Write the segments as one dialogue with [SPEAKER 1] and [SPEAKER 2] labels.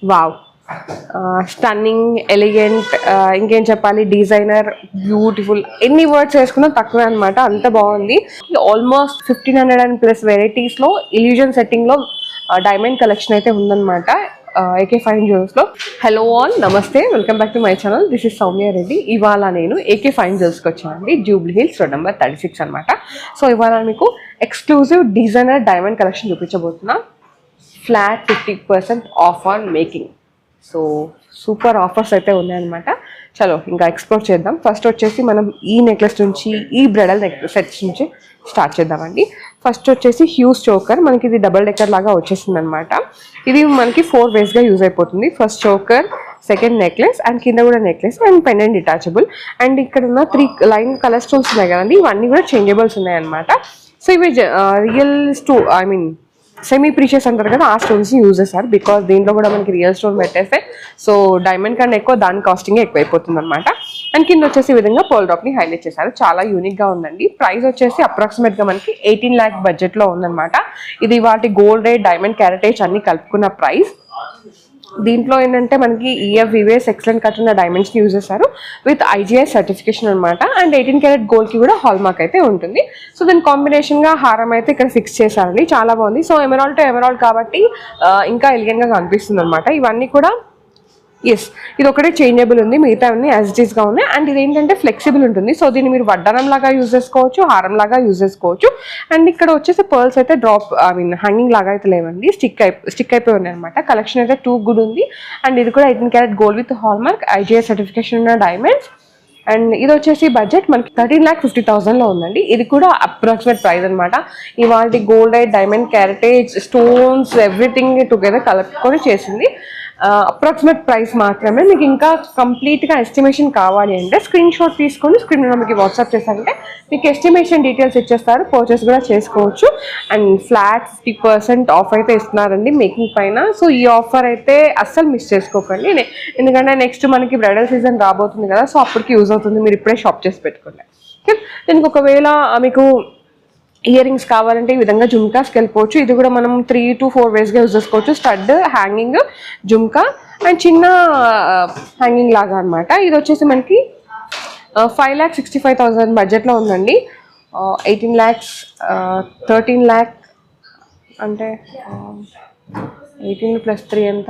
[SPEAKER 1] Wow, stunning, elegant, ఇంకేం చెప్పాలి, designer, beautiful, ఎన్ని వర్డ్స్ వేసుకున్నా తక్కువే అనమాట. అంత బాగుంది. ఆల్మోస్ట్ 1500+ వెరైటీస్లో ఇల్యూజన్ సెట్టింగ్లో డైమండ్ కలెక్షన్ అయితే ఉందన్నమాట AK Fine Jewels లో. హలో ఆల్, నమస్తే, welcome back to my channel. This is Soumya Reddy. ఇవాళ నేను AK Fine Jewelsకి వచ్చానండి, జూబ్లీ హిల్స్ రోడ్ నెంబర్ 36 అనమాట. సో ఇవాళ మీకు ఎక్స్క్లూజివ్ డిజైనర్ డైమండ్ కలెక్షన్ చూపించబోతున్నా. Flat 50% off on making. So super offers అయితే ఉన్నాయన్నమాట. చలో ఇంకా ఎక్స్ప్లోర్ చేద్దాం. ఫస్ట్ వచ్చేసి మనం ఈ నెక్లెస్ నుంచి, ఈ బ్రైడల్ సెట్స్ నుంచి స్టార్ట్ చేద్దామండి. ఫస్ట్ వచ్చేసి హ్యూజ్ చోకర్, మనకి ఇది డబుల్ డెక్కర్ లాగా వచ్చేసింది అనమాట. ఇది మనకి 4 వేస్గా యూజ్ అయిపోతుంది. First choker, second necklace, and కింద కూడా necklace and pendant detachable. And ఇక్కడ ఉన్న 3 లైన్ కలర్ స్టోన్స్ ఉన్నాయి కదండి, ఇవన్నీ కూడా చేంజబుల్స్ ఉన్నాయి అనమాట. సో ఇవి రియల్ సెమీ ప్రీషియస్ అంటారు కదా, ఆ స్టోన్స్ని యూజ్ చేస్తారు. బికాస్ దీంట్లో కూడా మనకి రియల్ స్టోన్ పెట్టేస్తే సో డైమండ్ కన్నా ఎక్కువ దాని కాస్టింగ్ ఎక్కువైపోతుంది అనమాట. అండ్ కింద వచ్చేసి ఈ విధంగా పోల్ డ్రాప్ని హైలైట్ చేశారు. చాలా యూనిక్గా ఉందండి. ప్రైస్ వచ్చేసి అప్రాక్సిమేట్గా మనకి 18 lakh బడ్జెట్లో ఉందన్నమాట. ఇది వాటి గోల్డ్ రేట్, డైమండ్ క్యారెటేజ్ అన్ని కలుపుకున్న ప్రైస్. దీంట్లో ఏంటంటే మనకి EF ఎక్సలెంట్ కట్ ఉన్న డైమండ్స్ని యూజ్ చేశారు విత్ IGI సర్టిఫికేషన్ అనమాట. అండ్ 18 karat గోల్డ్కి కూడా హాల్ మార్క్ అయితే ఉంటుంది. సో దాని కాంబినేషన్గా హారం అయితే ఇక్కడ ఫిక్స్ చేశారండి. చాలా బాగుంది. సో ఎమరాల్డ్ టు ఎమరాల్డ్ కాబట్టి ఇంకా ఎలిగెంట్గా కనిపిస్తుంది అనమాట. ఇవన్నీ కూడా ఇది ఒకటే చేంజబుల్ ఉంది, మిగతా అన్ని యాజ్ ఇట్ ఈస్గా ఉన్నాయి. అండ్ ఇది ఏంటంటే ఫ్లెక్సిబుల్ ఉంటుంది. సో దీన్ని మీరు వడ్డానం లాగా యూజ్ చేసుకోవచ్చు, హారం లాగా యూజ్ చేసుకోవచ్చు. అండ్ ఇక్కడ వచ్చేసి పర్ల్స్ అయితే హ్యాంగింగ్ లాగా అయితే లేవండి, స్టిక్ అయిపోయి ఉన్నాయి అనమాట. కలెక్షన్ అయితే టూ గుడ్ ఉంది. అండ్ ఇది కూడా 18 karat gold with hall mark, IGI certification ఉన్న డైమండ్స్. అండ్ ఇది వచ్చేసి బడ్జెట్ మనకి 13,50,000లో ఉందండి. ఇది కూడా అప్రాక్సిమేట్ ప్రైస్ అనమాట. ఇవాళ gold rate, diamond క్యారెటేజ్, stones, everything together కలుపుకొని చేసింది. అప్రాక్సిమేట్ ప్రైస్ మాత్రమే. మీకు ఇంకా కంప్లీట్గా ఎస్టిమేషన్ కావాలి అంటే స్క్రీన్ షాట్ తీసుకొని స్క్రీన్లో మీకు వాట్సాప్ చేశారంటే మీకు ఎస్టిమేషన్ డీటెయిల్స్ ఇచ్చేస్తారు, పర్చేస్ కూడా చేసుకోవచ్చు. అండ్ ఫ్లాట్ 50% ఆఫ్ అయితే ఇస్తున్నారండి మేకింగ్ పైన. సో ఈ ఆఫర్ అయితే అస్సలు మిస్ చేసుకోకండి, ఎందుకంటే నెక్స్ట్ మనకి బ్రైడల్ సీజన్ రాబోతుంది కదా, సో అప్పటికి యూజ్ అవుతుంది. మీరు ఇప్పుడే షాప్ చేసి పెట్టుకోండి. ఓకే, దీనికి ఒకవేళ మీకు ఇయర్ రింగ్స్ కావాలంటే ఈ విధంగా జుమ్కాస్కి వెళ్ళిపోవచ్చు. ఇది కూడా మనం 3 to 4 వేస్గా యూజ్ చేసుకోవచ్చు. స్టడ్, హ్యాంగింగ్, జుమ్కా అండ్ చిన్న హ్యాంగింగ్ లాగా అనమాట. ఇది వచ్చేసి మనకి 5,65,000 బడ్జెట్లో ఉందండి. 18 lakhs, 13 lakh అంటే 18 + 3 ఎంత,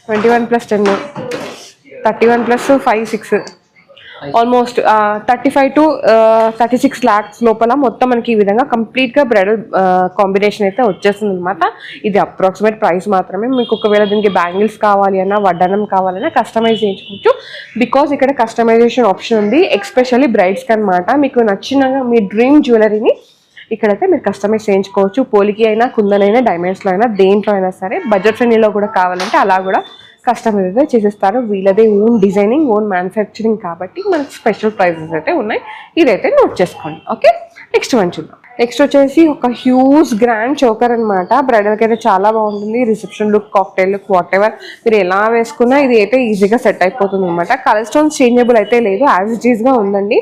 [SPEAKER 1] 21 + 10, 31 + 5, 6, ఆల్మోస్ట్ 35 to 36 lakhs లోపల మొత్తం మనకి ఈ విధంగా కంప్లీట్గా బ్రైడల్ కాంబినేషన్ అయితే వచ్చేస్తుంది అనమాట. ఇది అప్రాక్సిమేట్ ప్రైస్ మాత్రమే. మీకు ఒకవేళ దీనికి బ్యాంగిల్స్ కావాలి అన్నా, వడ్డానం కావాలన్నా కస్టమైజ్ చేయించుకోవచ్చు. బికాస్ ఇక్కడ కస్టమైజేషన్ ఆప్షన్ ఉంది, ఎక్స్పెషల్లీ బ్రైడ్స్కి అనమాట. మీకు నచ్చిన మీ డ్రీమ్ జ్యువెలరీని ఇక్కడైతే మీరు కస్టమైజ్ చేయించుకోవచ్చు. పోలికి అయినా, కుందనైనా, డైమండ్స్లో అయినా, దేంట్లో అయినా సరే. బడ్జెట్ ఫ్రెండ్లీలో కూడా కావాలంటే అలా కూడా కస్టమైజ్ అయితే చేసేస్తారు. వీళ్ళదే ఓన్ డిజైనింగ్, ఓన్ మ్యానుఫ్యాక్చరింగ్ కాబట్టి మనకి స్పెషల్ ప్రైజెస్ అయితే ఉన్నాయి. ఇదైతే నోట్ చేసుకోండి. ఓకే, నెక్స్ట్ వన్ చూద్దాం. నెక్స్ట్ వచ్చేసి ఒక హ్యూజ్ గ్రాండ్ చోకర్ అనమాట. బ్రైడల్కి అయితే చాలా బాగుంటుంది. Reception look, cocktail look, what ever మీరు ఎలా వేసుకున్నా ఇది అయితే ఈజీగా సెట్ అయిపోతుంది అనమాట. కలర్ స్టోన్స్ చేంజబుల్ అయితే లేదు, యాజ్ ఇట్ ఈస్గా ఉందండి.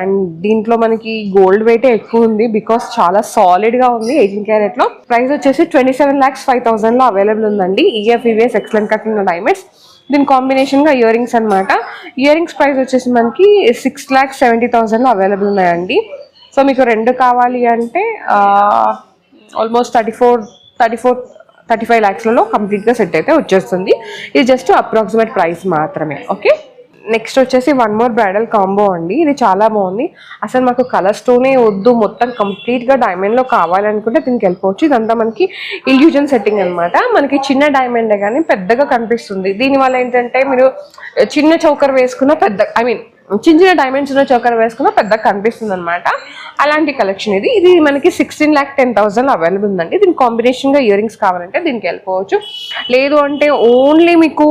[SPEAKER 1] అండ్ దీంట్లో మనకి గోల్డ్ వెయిట్ ఎక్కువ ఉంది బికాస్ చాలా సాలిడ్గా ఉంది. 18 karatలో ప్రైస్ వచ్చేసి 27,05,000లో అవైలబుల్ ఉందండి. EF ఎక్సలెంట్ కట్ ఉన్న డైమండ్స్. దీని కాంబినేషన్గా ఇయర్ రింగ్స్ అనమాట. ఇయర్ రింగ్స్ ప్రైస్ వచ్చేసి మనకి 6,70,000లో అవైలబుల్ ఉన్నాయండి. సో మీకు 2 కావాలి అంటే ఆల్మోస్ట్ 35 lakhsలలో కంప్లీట్గా సెట్ అయితే వచ్చేస్తుంది. ఇది జస్ట్ అప్రాక్సిమేట్ ప్రైస్ మాత్రమే. ఓకే, నెక్స్ట్ వచ్చేసి వన్ మోర్ బ్రైడల్ కాంబో అండి. ఇది చాలా బాగుంది. అసలు మాకు కలర్ స్టోనే వద్దు, మొత్తం కంప్లీట్గా డైమండ్లో కావాలనుకుంటే దీనికి వెళ్ళిపోవచ్చు. ఇదంతా మనకి ఇల్యూజన్ సెట్టింగ్ అనమాట. మనకి చిన్న డైమండే కానీ పెద్దగా కనిపిస్తుంది. దీనివల్ల ఏంటంటే మీరు చిన్న చౌకర్ వేసుకున్న పెద్ద చిన్న చిన్న డైమండ్స్ ఉన్న చౌకర్ వేసుకున్న పెద్దగా కనిపిస్తుంది అనమాట. అలాంటి కలెక్షన్ ఇది మనకి 16,10,000లో అవైలబుల్ ఉందండి. దీని కాంబినేషన్గా ఇయర్ రింగ్స్ కావాలంటే దీనికి వెళ్ళిపోవచ్చు. లేదు అంటే ఓన్లీ మీకు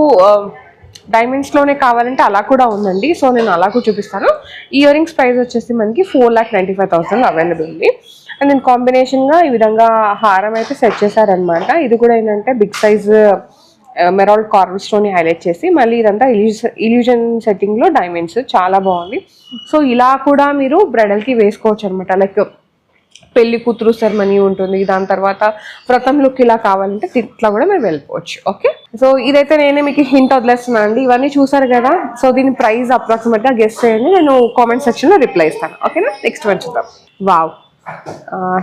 [SPEAKER 1] డైమండ్స్లోనే కావాలంటే అలా కూడా ఉందండి. సో నేను అలా కూడా చూపిస్తాను. ఇయర్ రింగ్స్ ప్రైస్ వచ్చేసి మనకి 4,95,000 అవైలబుల్ ఉంది. అండ్ నేను కాంబినేషన్గా ఈ విధంగా హారం అయితే సెట్ చేశారనమాట. ఇది కూడా ఏంటంటే బిగ్ సైజ్ మెరాల్డ్ కార్వ్ స్టోన్ని హైలైట్ చేసి మళ్ళీ ఇదంతా ఇల్యూజన్ సెట్టింగ్లో డైమండ్స్ చాలా బాగుంది. సో ఇలా కూడా మీరు బ్రైడల్కి వేసుకోవచ్చు అనమాట. లైక్ పెళ్లి కూతురు సెరమనీ ఉంటుంది, దాని తర్వాత వ్రతం లుక్ ఇలా కావాలంటే ఇట్లా కూడా మీరు వెళ్ళిపోవచ్చు. ఓకే, సో ఇదైతే నేనే మీకు హింట్ వదిలేస్తున్నాను అండి. ఇవన్నీ చూసారు కదా, సో దీని ప్రైస్ అప్రాక్సిమేట్ గా గెస్ చేయండి, నేను కామెంట్ సెక్షన్ లో రిప్లై ఇస్తాను. ఓకేనా, నెక్స్ట్ వన్ చూద్దాం. వావ్,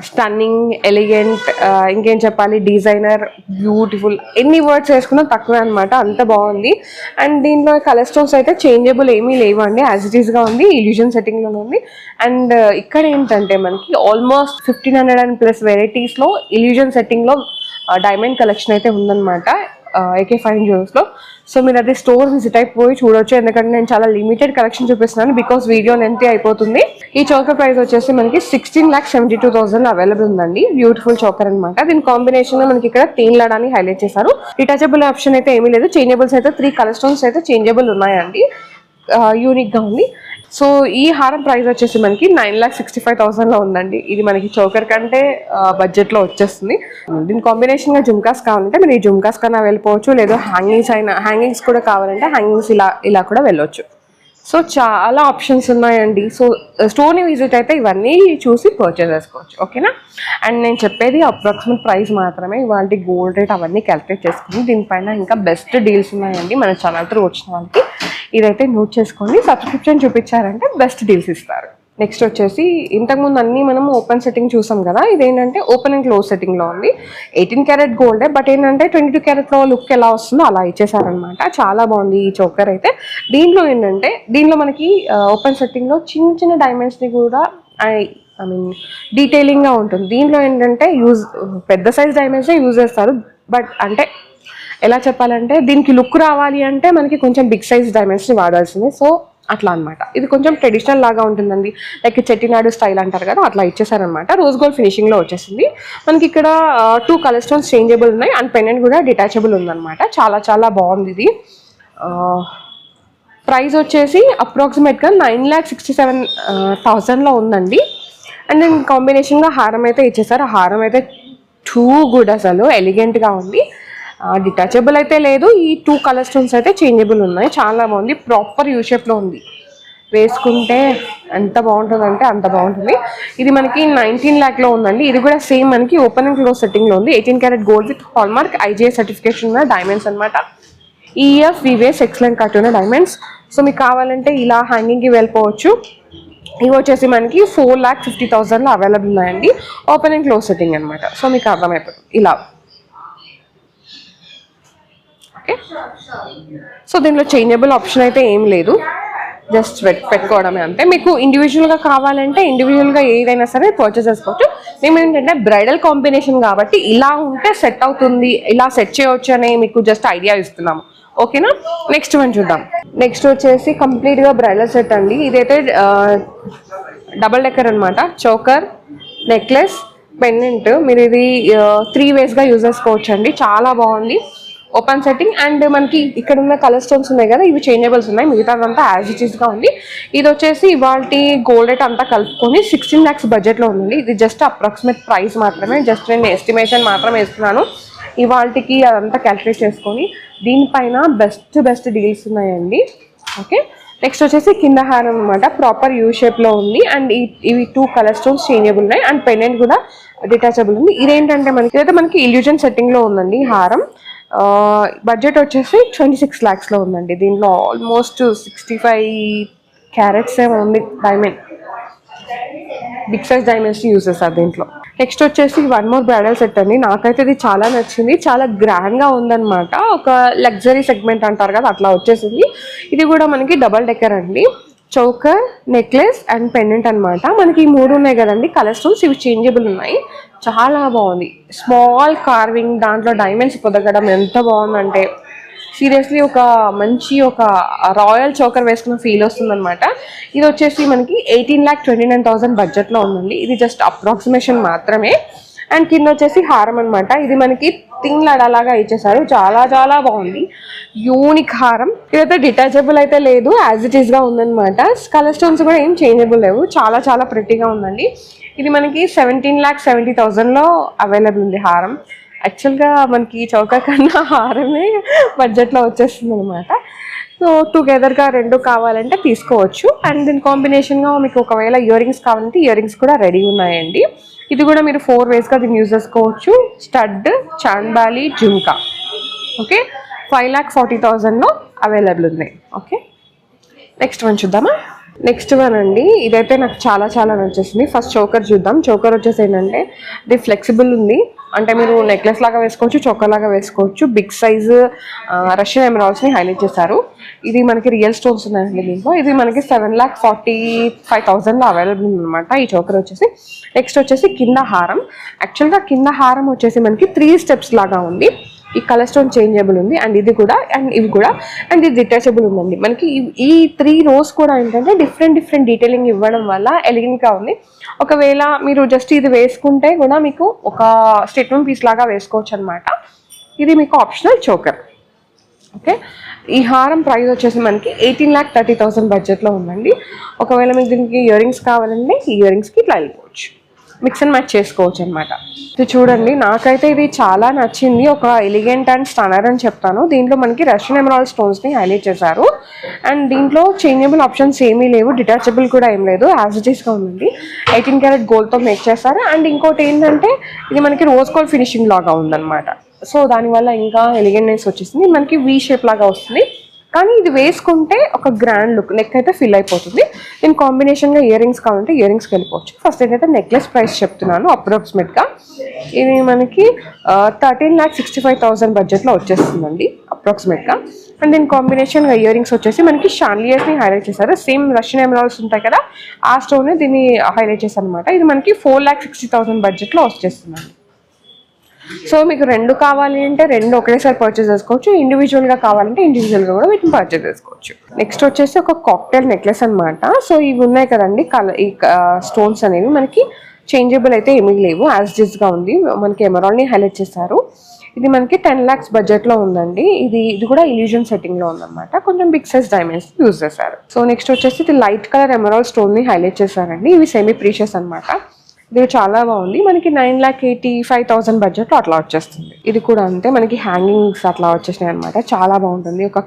[SPEAKER 1] స్టన్నింగ్, ఎలిగెంట్, ఇంకేం చెప్పాలి, డిజైనర్, బ్యూటిఫుల్, ఎన్ని వర్డ్స్ వేసుకున్నా తక్కువే అనమాట, అంత బాగుంది. అండ్ దీంట్లో కలర్ స్టోన్స్ అయితే చేంజబుల్ ఏమీ లేవండి, యాజ్ ఇట్ ఈస్గా ఉంది, ఇల్యూజన్ సెట్టింగ్లోనే ఉంది. అండ్ ఇక్కడ ఏంటంటే మనకి ఆల్మోస్ట్ 1500+ వెరైటీస్లో ఇల్యూజన్ సెట్టింగ్లో డైమండ్ కలెక్షన్ అయితే ఉందన్నమాట AK Fine Jewels లో. సో మీరు అది స్టోర్ విజిట్ అయిపోయి చూడొచ్చు, ఎందుకంటే నేను చాలా లిమిటెడ్ కలెక్షన్ చూపిస్తున్నాను, బికాస్ వీడియో లెంత్ అయిపోతుంది. ఈ చోకర్ ప్రైస్ వచ్చేసి మనకి 16,72,000 అవైలబుల్ ఉందండి. బ్యూటిఫుల్ చోకర్ అనమాట. దీని కాంబినేషన్ లో మనకి ఇక్కడ తీన్ లడాని హైలైట్ చేశారు. డిటాచబుల్ ఆప్షన్ అయితే ఏమీ లేదు, చేంజబుల్స్ అయితే 3 కలర్ స్టోన్స్ అయితే చేంజబుల్ ఉన్నాయండి, యూనిక్ గా ఉంది. సో ఈ హారం ప్రైస్ వచ్చేసి మనకి 9,65,000 లో ఉందండి. ఇది మనకి చోకర్ కంటే బడ్జెట్ లో వచ్చేస్తుంది. దీని కాంబినేషన్ గా జుమ్కాస్ కావాలంటే మీరు ఈ జుమ్కాస్ కన్నా వెళ్ళిపోవచ్చు, లేదా హ్యాంగింగ్స్ కూడా కావాలంటే హ్యాంగింగ్స్ ఇలా కూడా వెళ్ళొచ్చు. సో చాలా ఆప్షన్స్ ఉన్నాయండి. సో స్టోర్ని విజిట్ అయితే ఇవన్నీ చూసి పర్చేస్ చేసుకోవచ్చు. ఓకేనా, అండ్ నేను చెప్పేది అప్రాక్సిమేట్ ప్రైస్ మాత్రమే, ఇవాళ గోల్డ్ రేట్ అవన్నీ క్యాలిక్యులేట్ చేసుకుని దీనిపైన ఇంకా బెస్ట్ డీల్స్ ఉన్నాయండి మన ఛానల్ త్రూ వచ్చిన వాళ్ళకి. ఇదైతే నోట్ చేసుకోండి, సబ్స్క్రిప్షన్ చూపించారంటే బెస్ట్ డీల్స్ ఇస్తారు. నెక్స్ట్ వచ్చేసి ఇంతకుముందు అన్ని మనం ఓపెన్ సెట్టింగ్ చూసాం కదా, ఇదేంటంటే ఓపెన్ అండ్ క్లోజ్ సెట్టింగ్లో ఉంది. 18 క్యారెట్ గోల్డే, బట్ ఏంటంటే 22 క్యారెట్లో లుక్ ఎలా వస్తుందో అలా ఇచ్చేసారనమాట. చాలా బాగుంది ఈ చోకర్ అయితే. దీంట్లో ఏంటంటే దీంట్లో మనకి ఓపెన్ సెట్టింగ్లో చిన్న చిన్న డైమండ్స్ని కూడా ఐ మీన్ డీటెయిలింగ్గా ఉంటుంది. దీంట్లో ఏంటంటే పెద్ద సైజ్ డైమండ్స్నే యూజ్ చేస్తారు, బట్ అంటే ఎలా చెప్పాలంటే దీనికి లుక్ రావాలి అంటే మనకి కొంచెం బిగ్ సైజ్ డైమండ్స్ని వాడాల్సిందే. సో అట్లా అనమాట. ఇది కొంచెం ట్రెడిషనల్ లాగా ఉంటుందండి, లైక్ చెట్టినాడు స్టైల్ అంటారు కదా, అట్లా ఇచ్చేసారనమాట. రోజ్ గోల్డ్ ఫినిషింగ్లో వచ్చేసింది. మనకి ఇక్కడ 2 కలర్ స్టోన్స్ చేంజబుల్ ఉన్నాయి, అండ్ పెండెంట్ కూడా డిటాచబుల్ ఉందన్నమాట. చాలా చాలా బాగుంది ఇది. ప్రైస్ వచ్చేసి అప్రాక్సిమేట్గా 9,67,000 ఉందండి. అండ్ నేను కాంబినేషన్గా హారం అయితే ఇచ్చేసారు. ఆ హారం అయితే టూ గుడ్, అసలు ఎలిగెంట్గా ఉంది. డిటాచబుల్ అయితే లేదు, ఈ 2 కలర్ స్టోన్స్ అయితే చేంజబుల్ ఉన్నాయి. చాలా బాగుంది, ప్రాపర్ యూ షేప్లో ఉంది, వేసుకుంటే ఎంత బాగుంటుందంటే అంత బాగుంటుంది. ఇది మనకి 19 lakh ఉందండి. ఇది కూడా సేమ్ మనకి ఓపెన్ అండ్ క్లోజ్ సెట్టింగ్లో ఉంది. 18 carat gold with hallmark IGI certification ఉన్న డైమండ్స్ అనమాట. EF VVS ఎక్సలెంట్ కట్ ఉన్న డైమండ్స్. సో మీకు కావాలంటే ఇలా హ్యాంగింగ్కి వెళ్ళిపోవచ్చు. ఇవి వచ్చేసి మనకి 4,50,000 అవైలబుల్ ఉన్నాయండి, ఓపెన్ అండ్ క్లోజ్ సెట్టింగ్ అనమాట. సో మీకు అర్థమైపోతుంది ఇలా. ఓకే, సో దీంట్లో చేంజబుల్ ఆప్షన్ అయితే ఏం లేదు, జస్ట్ పెట్టుకోవడమే అంతే. మీకు ఇండివిజువల్గా కావాలంటే ఇండివిజువల్గా ఏదైనా సరే పర్చేస్ చేసుకోవచ్చు. మేము ఏంటంటే బ్రైడల్ కాంబినేషన్ కాబట్టి ఇలా ఉంటే సెట్ అవుతుంది, ఇలా సెట్ చేయవచ్చు అని మీకు జస్ట్ ఐడియా ఇస్తున్నాము. ఓకేనా, నెక్స్ట్ వన్ చూద్దాం. నెక్స్ట్ వచ్చేసి కంప్లీట్గా బ్రైడల్ సెట్ అండి. ఇదైతే డబల్ డెక్కర్ అనమాట. Choker, necklace, pendant. మీరు ఇది 3 waysగా యూజ్ చేసుకోవచ్చు అండి. చాలా బాగుంది ఓపెన్ సెట్టింగ్. అండ్ మనకి ఇక్కడ ఉన్న కలర్ స్టోన్స్ ఉన్నాయి కదా, ఇవి చేంజబుల్స్ ఉన్నాయి, మిగతాదంతా యాజ్ ఇట్ ఈస్గా ఉంది. ఇది వచ్చేసి ఇవాళ గోల్డ్ రేట్ అంతా కలుపుకొని 16 lakhs బడ్జెట్లో ఉంది. ఇది జస్ట్ అప్రాక్సిమేట్ ప్రైస్ మాత్రమే, జస్ట్ నేను ఎస్టిమేషన్ మాత్రమే ఇస్తున్నాను. ఇవాళకి అదంతా క్యాల్కులేట్ చేసుకొని దీనిపైన బెస్ట్ డీల్స్ ఉన్నాయండి. ఓకే, నెక్స్ట్ వచ్చేసి కింద హారం అనమాట, ప్రాపర్ యూ షేప్లో ఉంది. అండ్ ఇవి 2 కలర్ స్టోన్స్ చేంజబుల్ ఉన్నాయి, అండ్ పెండెంట్ కూడా డిటాచబుల్ ఉంది. ఇదేంటంటే మనకి ఇల్యూజన్ సెట్టింగ్లో ఉందండి ఈ హారం. బడ్జెట్ వచ్చేసి 26 lakhs ఉందండి. దీంట్లో ఆల్మోస్ట్ 65 క్యారెట్స్ ఏమో ఉంది diamond, big size diamonds use చేస్తారు దీంట్లో. నెక్స్ట్ వచ్చేసి 1 more బ్రైడల్ సెట్ అండి. నాకైతే ఇది చాలా నచ్చింది, చాలా గ్రాండ్గా ఉందన్నమాట. ఒక లగ్జరీ సెగ్మెంట్ అంటారు కదా, అట్లా వచ్చేసింది. ఇది కూడా మనకి డబల్ డెక్కర్ అండి. చోకర్, నెక్లెస్ అండ్ పెండెంట్ అనమాట. మనకి ఈ 3 ఉన్నాయి కదండి కలర్ స్టోన్స్, ఇవి చేంజబుల్ ఉన్నాయి. చాలా బాగుంది, స్మాల్ కార్వింగ్, దాంట్లో డైమండ్స్ పొదగడం ఎంత బాగుందంటే సీరియస్లీ ఒక రాయల్ చోకర్ వేసుకున్న ఫీల్ వస్తుంది అనమాట. ఇది వచ్చేసి మనకి 18,29,000 బడ్జెట్లో ఉందండి. ఇది జస్ట్ అప్రాక్సిమేషన్ మాత్రమే. అండ్ కింద వచ్చేసి హారం అనమాట. ఇది మనకి థింగ్ లడాలాగా ఇచ్చేసారు, చాలా చాలా బాగుంది, యూనిక్ హారం. ఇదైతే డిటాచబుల్ అయితే లేదు, యాజ్ ఇట్ ఈస్గా ఉందన్నమాట. కలర్ స్టోన్స్ కూడా ఏం చేంజబుల్ లేవు, చాలా చాలా ప్రెట్టీగా ఉందండి. ఇది మనకి 17,70,000 అవైలబుల్ ఉంది హారం. యాక్చువల్గా మనకి చౌక కన్నా హారమే బడ్జెట్లో వచ్చేస్తుంది అనమాట. సో టుగెదర్గా 2 కావాలంటే తీసుకోవచ్చు. అండ్ దీని కాంబినేషన్గా మీకు ఒకవేళ ఇయర్ రింగ్స్ కావాలంటే ఇయర్ రింగ్స్ కూడా రెడీ ఉన్నాయండి. ఇది కూడా మీరు 4 వేస్గా దీన్ని యూజ్ చేసుకోవచ్చు. స్టడ్, చాంబాలి, జుంకా. ఓకే, 5,40,000లో అవైలబుల్ ఉన్నాయి. ఓకే, నెక్స్ట్ వన్ చూద్దామా. నెక్స్ట్ వన్ అండి, ఇదైతే నాకు చాలా చాలా నచ్చేసింది. ఫస్ట్ చోకర్ చూద్దాం. చోకర్ వచ్చేసి ఏంటంటే ఇది ఫ్లెక్సిబుల్ ఉంది, అంటే మీరు నెక్లెస్ లాగా వేసుకోవచ్చు, చోకర్ లాగా వేసుకోవచ్చు. బిగ్ సైజు రష్యన్ ఎమరాల్డ్స్ని హైలైట్ చేశారు. ఇది మనకి రియల్ స్టోన్స్ ఉన్నాయండి దీంట్లో. ఇది మనకి 7,45,000లో అవైలబుల్ ఉందన్నమాట ఈ చోకర్ వచ్చేసి. నెక్స్ట్ వచ్చేసి కింద హారం. యాక్చువల్గా కింద హారం వచ్చేసి మనకి 3 స్టెప్స్ లాగా ఉంది. ఈ కలర్ స్టోన్ చేంజబుల్ ఉంది, అండ్ ఇది కూడా, అండ్ ఇవి కూడా, అండ్ ఇది డిటాచబుల్ ఉందండి. మనకి ఈ 3 రోస్ కూడా ఏంటంటే డిఫరెంట్ డీటెయిలింగ్ ఇవ్వడం వల్ల ఎలిగెంట్గా ఉంది. ఒకవేళ మీరు జస్ట్ ఇది వేసుకుంటే కూడా మీకు ఒక స్టేట్మెంట్ పీస్ లాగా వేసుకోవచ్చు అనమాట. ఇది మీకు ఆప్షనల్ చోకర్. ఓకే, ఈ హారం ప్రైస్ వచ్చేసి మనకి 18,30,000 బడ్జెట్లో ఉందండి. ఒకవేళ మీకు దీనికి ఇయర్ రింగ్స్ కావాలంటే ఈ ఇయర్ రింగ్స్కి ఇట్లా వెళ్ళిపోవచ్చు, మిక్స్ అండ్ మ్యాచ్ చేసుకోవచ్చు అనమాట. ఇది చూడండి, నాకైతే ఇది చాలా నచ్చింది. ఒక ఎలిగెంట్ అండ్ స్టన్నర్ అని చెప్తాను. దీంట్లో మనకి రష్యన్ ఎమరాల్డ్ స్టోన్స్ని హైలైట్ చేశారు, అండ్ దీంట్లో చేంజబుల్ ఆప్షన్స్ ఏమీ లేవు, డిటాచబుల్ కూడా ఏం లేదు, యాజ్ ఇట్ ఈస్గా ఉందండి. 18 క్యారెట్ గోల్డ్తో మేక్ చేస్తారు. అండ్ ఇంకోటి ఏంటంటే ఇది మనకి రోజ్ గోల్డ్ ఫినిషింగ్ లాగా ఉందన్నమాట. సో దానివల్ల ఇంకా ఎలిగెంట్నెస్ వచ్చేసింది. మనకి వీ షేప్ లాగా వస్తుంది, కానీ ఇది వేసుకుంటే ఒక గ్రాండ్ లుక్, నెక్ అయితే ఫిల్ అయిపోతుంది. దీని కాంబినేషన్గా ఇయర్ రింగ్స్ కావాలంటే ఇయర్ రింగ్స్కి వెళ్ళిపోవచ్చు. ఫస్ట్ ఏంటంటే నెక్లెస్ ప్రైస్ చెప్తున్నాను. అప్రాక్సిమేట్గా ఇది మనకి 13,65,000 బడ్జెట్లో వచ్చేస్తుందండి అప్రాక్సిమేట్గా. అండ్ దీని కాంబినేషన్గా ఇయర్ రింగ్స్ వచ్చేసి మనకి షాన్లియర్స్ని హైలైట్ చేశారు. సేమ్ రష్యన్ ఎమరాల్డ్స్ ఉంటాయి కదా, ఆ స్టోన్ దీన్ని హైలైట్ చేశారు అనమాట. ఇది మనకి 4,60,000 బడ్జెట్లో వచ్చేస్తుందండి. సో మీకు 2 కావాలి అంటే 2 ఒకేసారి పర్చేస్ చేసుకోవచ్చు, ఇండివిజువల్గా కావాలంటే ఇండివిజువల్గా కూడా వీటిని పర్చేస్ చేసుకోవచ్చు. నెక్స్ట్ వచ్చేసి ఒక కాక్టైల్ నెక్లెస్ అనమాట. సో ఇవి ఉన్నాయి కదండి, ఈ స్టోన్స్ అనేవి మనకి చేంజబుల్ అయితే ఏమీ లేవు, యాజ్ డిస్గా ఉంది. మనకి ఎమరాల్డ్ని హైలైట్ చేశారు. ఇది మనకి 10 lakhs బడ్జెట్లో ఉందండి. ఇది కూడా ఇల్యూజన్ సెట్టింగ్లో ఉందన్నమాట. కొంచెం బిగ్ సైజ్ డైమండ్స్ యూజ్ చేశారు. సో నెక్స్ట్ వచ్చేసి ఇది లైట్ కలర్ ఎమరాల్డ్ స్టోన్ని హైలైట్ చేశారండి. ఇవి సెమీ ప్రీషియస్ అనమాట. ఇది చాలా బాగుంది. మనకి 9,85,000 బడ్జెట్లో అట్లా వచ్చేస్తుంది. ఇది కూడా అంతే, మనకి హ్యాంగింగ్స్ అట్లా వచ్చేసినాయి అనమాట. చాలా బాగుంటుంది. ఒక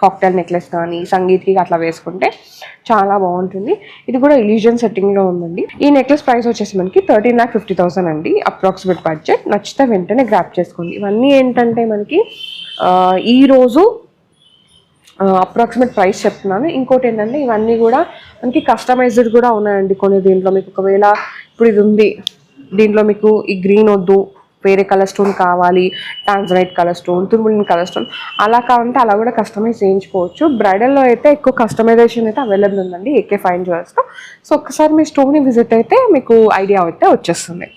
[SPEAKER 1] కాక్టైల్ నెక్లెస్ కానీ సంగీత్కి అట్లా వేసుకుంటే చాలా బాగుంటుంది. ఇది కూడా ఇల్యూజన్ సెట్టింగ్లో ఉందండి. ఈ నెక్లెస్ ప్రైస్ వచ్చేసి మనకి 13,50,000 అండి అప్రాక్సిమేట్ బడ్జెట్. నచ్చితే వెంటనే గ్రాప్ చేసుకోండి. ఇవన్నీ ఏంటంటే మనకి ఈరోజు అప్రాక్సిమేట్ ప్రైస్ చెప్తున్నాను. ఇంకోటి ఏంటంటే ఇవన్నీ కూడా మనకి కస్టమైజ్డ్ కూడా ఉన్నాయండి కొన్ని. దీంట్లో మీకు ఒకవేళ ఇప్పుడు ఇది ఉంది, దీంట్లో మీకు ఈ గ్రీన్ వద్దు, వేరే కలర్ స్టోన్ కావాలి, టాన్జరైట్ కలర్ స్టోన్, తుర్ములిన్ కలర్ స్టోన్ అలా కావాలంటే అలా కూడా కస్టమైజ్ చేయించుకోవచ్చు. బ్రైడల్లో అయితే ఎక్కువ కస్టమైజేషన్ అయితే అవైలబుల్ ఉందండి AK ఫైన్ జ్యువెల్స్లో. సో ఒక్కసారి మీ స్టోర్ని విజిట్ అయితే మీకు ఐడియా అయితే వచ్చేస్తుంది.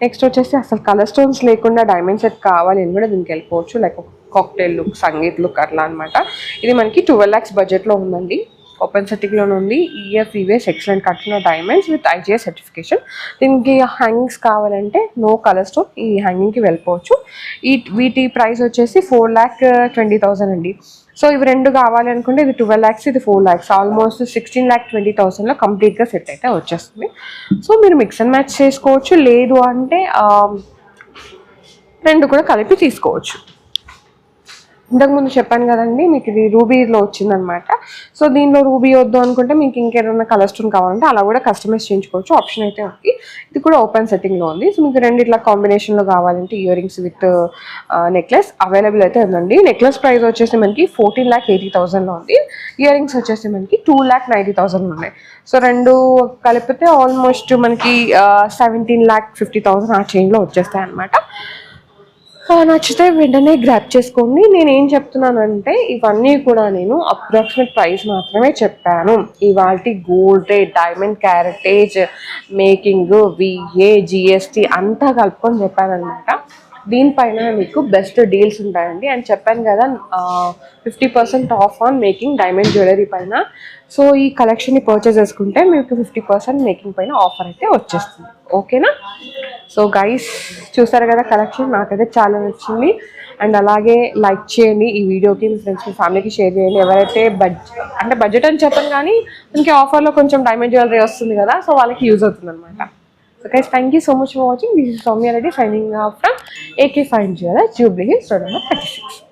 [SPEAKER 1] నెక్స్ట్ వచ్చేసి అసలు కలర్ స్టోన్స్ లేకుండా డైమండ్ సెట్ కావాలి అని కూడా దీనికి వెళ్ళిపోవచ్చు, like cocktail look, sangeet look అట్లా అనమాట. ఇది మనకి 12 lakhs బడ్జెట్లో ఉందండి. ఓపెన్ సెట్టింగ్లోనే ఉంది. EFES ఎక్సలెంట్ కట్టిన డైమండ్స్ విత్ IGS సర్టిఫికేషన్. దీనికి హ్యాంగింగ్స్ కావాలంటే నో కలర్ స్టోన్, ఈ హ్యాంగింగ్కి వెళ్ళిపోవచ్చు. వీటి ప్రైస్ వచ్చేసి 4,20,000 అండి. సో ఇవి 2 కావాలి అనుకుంటే ఇది 12 lakhs, ఇది 4 lakhs, ఆల్మోస్ట్ 16,20,000లో కంప్లీట్గా సెట్ అయితే వచ్చేస్తుంది. సో మీరు మిక్స్ అండ్ మ్యాచ్ చేసుకోవచ్చు, లేదు అంటే 2 కూడా కలిపి తీసుకోవచ్చు. ఇంతకుముందు చెప్పాను కదండి మీకు ఇది రూబీలో వచ్చిందనమాట. సో దీనిలో రూబీ వద్దు అనుకుంటే మీకు ఇంకేదైనా కలర్ స్టోన్ కావాలంటే అలా కూడా కస్టమైజ్ చేయించుకోవచ్చు, ఆప్షన్ అయితే ఉంది. ఇది కూడా ఓపెన్ సెట్టింగ్లో ఉంది. సో మీకు 2 ఇట్లా కాంబినేషన్లో కావాలంటే ear rings with necklace available అయితే ఉందండి. నెక్లెస్ ప్రైస్ వచ్చేసి మనకి 14,80,000లో ఉంది. ఇయర్ రింగ్స్ వచ్చేసి మనకి 2,90,000 ఉన్నాయి. సో 2 కలిపితే ఆల్మోస్ట్ మనకి 17,50,000 ఆ చేంజ్లో వచ్చేస్తాయి అనమాట. నచ్చితే వెంటనే గ్రాప్ చేసుకోండి. నేను ఏం చెప్తున్నానంటే ఇవన్నీ కూడా నేను అప్రాక్సిమేట్ ప్రైస్ మాత్రమే చెప్పాను. ఇవాల్టి gold rate, diamond క్యారెటేజ్, making, VA, GST అంతా కలుపుకొని చెప్పాను అనమాట. దీనిపైన మీకు బెస్ట్ డీల్స్ ఉంటాయండి అని చెప్పాను కదా, 50% off on making diamond jewellery పైన. సో ఈ కలెక్షన్ని పర్చేస్ చేసుకుంటే మీకు 50% మేకింగ్ పైన ఆఫర్ అయితే వచ్చేస్తుంది. ఓకేనా? సో గైస్ చూసారు కదా కలెక్షన్, నాకైతే చాలా నచ్చింది. అండ్ అలాగే లైక్ చేయండి ఈ వీడియోకి, మీ ఫ్రెండ్స్, మీ ఫ్యామిలీకి షేర్ చేయండి. ఎవరైతే బడ్జెట్ అని చెప్పను కానీ మనకి ఆఫర్లో కొంచెం డైమండ్ జ్యువెలరీ వస్తుంది కదా, సో వాళ్ళకి యూజ్ అవుతుంది అనమాట. So guys, thank you so much for watching. This is Soumya Reddy signing off from AK Fine Jewelers, Jubilee Hills, Road number 36.